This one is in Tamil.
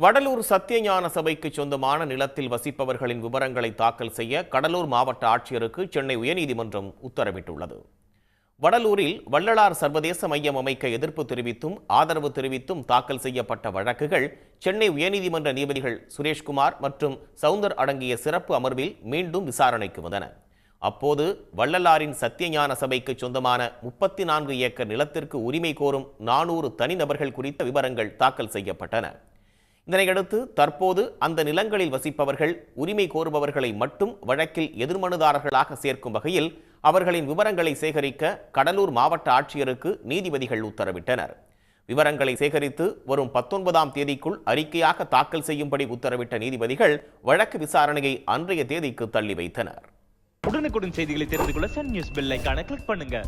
வடலூர் சத்தியஞான சபைக்கு சொந்தமான நிலத்தில் வசிப்பவர்களின் விவரங்களை தாக்கல் செய்ய கடலூர் மாவட்ட ஆட்சியருக்கு சென்னை உயர்நீதிமன்றம் உத்தரவிட்டுள்ளது. வடலூரில் வள்ளலார் சர்வதேச மையம் அமைக்க எதிர்ப்பு தெரிவித்தும் ஆதரவு தெரிவித்தும் தாக்கல் செய்யப்பட்ட வழக்குகள் சென்னை உயர்நீதிமன்ற நீதிபதிகள் சுரேஷ்குமார் மற்றும் சவுந்தர் அடங்கிய சிறப்பு அமர்வில் மீண்டும் விசாரணைக்கு வந்தன. அப்போது வள்ளலாரின் சத்தியஞான சபைக்கு சொந்தமான 34 ஏக்கர் நிலத்திற்கு உரிமை கோரும் 400 தனிநபர்கள் குறித்த விவரங்கள் தாக்கல் செய்யப்பட்டன. இதனையடுத்து தற்போது அந்த நிலங்களில் வசிப்பவர்கள் உரிமை கோருபவர்களை மட்டும் வழக்கில் எதிர்மனுதாரர்களாக சேர்க்கும் வகையில் அவர்களின் விவரங்களை சேகரிக்க கடலூர் மாவட்ட ஆட்சியருக்கு நீதிபதிகள் உத்தரவிட்டனர். விவரங்களை சேகரித்து வரும் 19ஆம் தேதிக்குள் அறிக்கையாக தாக்கல் செய்யும்படி உத்தரவிட்ட நீதிபதிகள் வழக்கு விசாரணையை அன்றைய தேதிக்கு தள்ளி வைத்தனர். உடனுக்குடன் செய்திகளை தெரிந்து கொள்ள சன் நியூஸ் பெல் ஐகானை கிளிக் பண்ணுங்க.